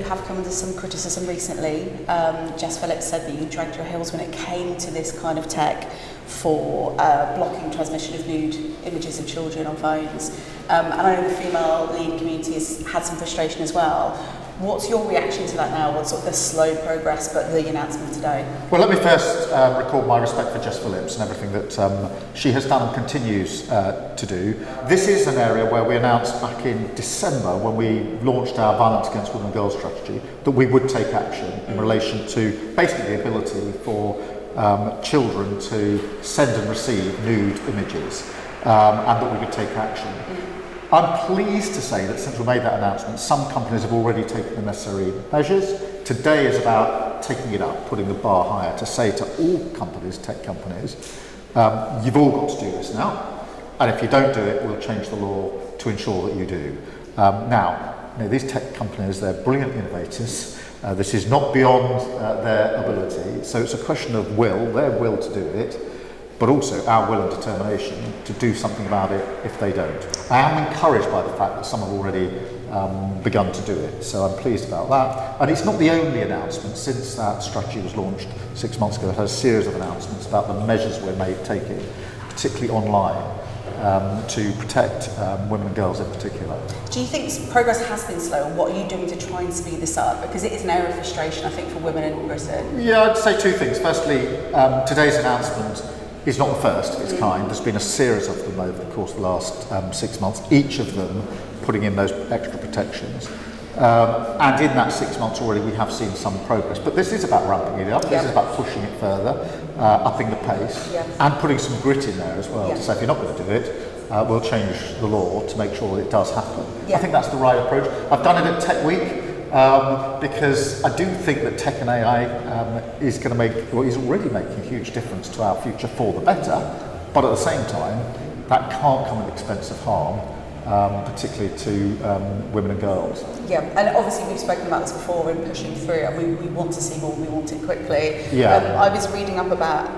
have come under some criticism recently. Jess Phillips said that you dragged your heels when it came to this kind of tech for blocking transmission of nude images of children on phones. And I know the female lead community has had some frustration as well. What's your reaction to that now? What's sort of the slow progress, but the announcement today? Well, let me first record my respect for Jess Phillips and everything that she has done and continues to do. This is an area where we announced back in December, when we launched our Violence Against Women and Girls strategy, that we would take action in relation to basically the ability for children to send and receive nude images, and that we would take action. I'm pleased to say that since we made that announcement, some companies have already taken the necessary measures. Today is about taking it up, putting the bar higher, to say to all companies, tech companies, you've all got to do this now, and if you don't do it, we'll change the law to ensure that you do. Now, these tech companies, they're brilliant innovators. This is not beyond their ability, so it's a question of their will to do it, but also our will and determination to do something about it if they don't. I am encouraged by the fact that some have already begun to do it, so I'm pleased about that. And it's not the only announcement. Since that strategy was launched 6 months ago, it has a series of announcements about the measures we're taking, particularly online, to protect women and girls in particular. Do you think progress has been slow, and what are you doing to try and speed this up? Because it is an area of frustration, I think, for women in Britain. Yeah, I'd say two things. Firstly, today's announcement is not the first of its kind. There's been a series of them over the course of the last 6 months, each of them putting in those extra protections. And in that 6 months already, we have seen some progress. But this is about ramping it up. This is about pushing it further, upping the pace, and putting some grit in there as well. To say, if you're not going to do it, we'll change the law to make sure that it does happen. I think that's the right approach. I've done it at Tech Week. Because I do think that tech and AI is going to is already making a huge difference to our future for the better, but at the same time, that can't come at the expense of harm, particularly to women and girls. Yeah, and obviously we've spoken about this before in pushing through, and we want to see more, we want it quickly. I was reading up about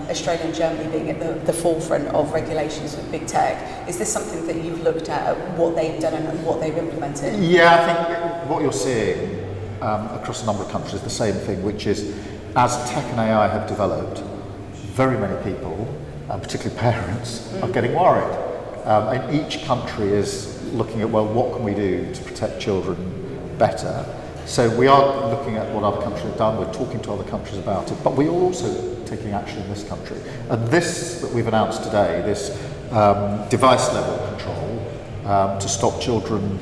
Australia and Germany being at the forefront of regulations with big tech. Is this something that you've looked at what they've done and what they've implemented? Yeah, I think what you're seeing across a number of countries is the same thing, which is as tech and AI have developed, very many people, particularly parents, are getting worried. And each country is looking at, well, what can we do to protect children better? So we are looking at what other countries have done, we're talking to other countries about it, but we are also taking action in this country. And this that we've announced today, this device level control to stop children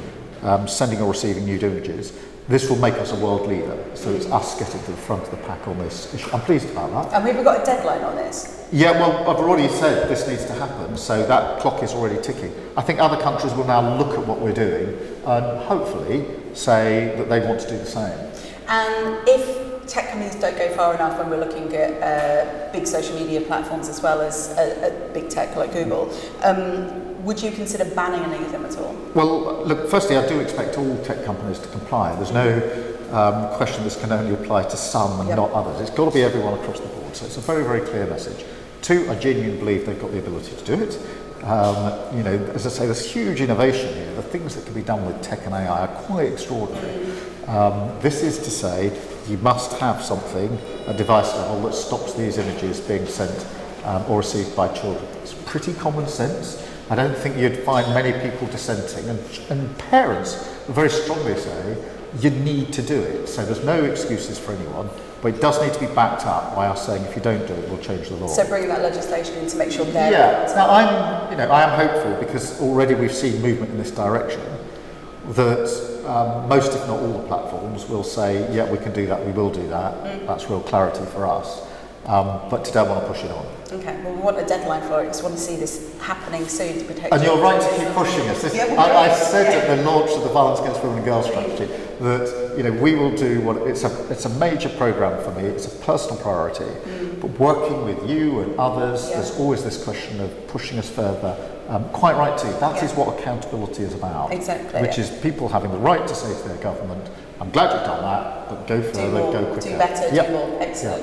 sending or receiving nude images, this will make us a world leader. So it's us getting to the front of the pack on this issue. I'm pleased about that. And we've got a deadline on this? Yeah, well, I've already said this needs to happen, so that clock is already ticking. I think other countries will now look at what we're doing and hopefully say that they want to do the same. And if tech companies don't go far enough, when we're looking at big social media platforms as well as big tech like Google, would you consider banning any of them at all? Well, look, firstly, I do expect all tech companies to comply. There's no question this can only apply to some and not others. It's got to be everyone across the board. So it's a very, very clear message. Two, I genuinely believe they've got the ability to do it. As I say, there's huge innovation here. The things that can be done with tech and AI are quite extraordinary. This is to say you must have something, a device level, that stops these images being sent or received by children. It's pretty common sense. I don't think you'd find many people dissenting, and parents very strongly say you need to do it. So there's no excuses for anyone, but it does need to be backed up by us saying if you don't do it, we'll change the law. So bringing that legislation in to make sure they're Now I am hopeful, because already we've seen movement in this direction, that most, if not all, the platforms will say, yeah, we can do that, we will do that. That's real clarity for us. But today I want to push it on. Okay, well, we want a deadline for it. We just want to see this happening soon to protect. And you're right to keep pushing us. I said at the launch of the Violence Against Women and Girls strategy that we will do what it's a major programme for me. It's a personal priority. But working with you and others, there's always this question of pushing us further. Quite right too. That is what accountability is about. Exactly. Which is people having the right to say to their government, I'm glad you've done that, but go further, go quicker. Do better, do more. Excellent.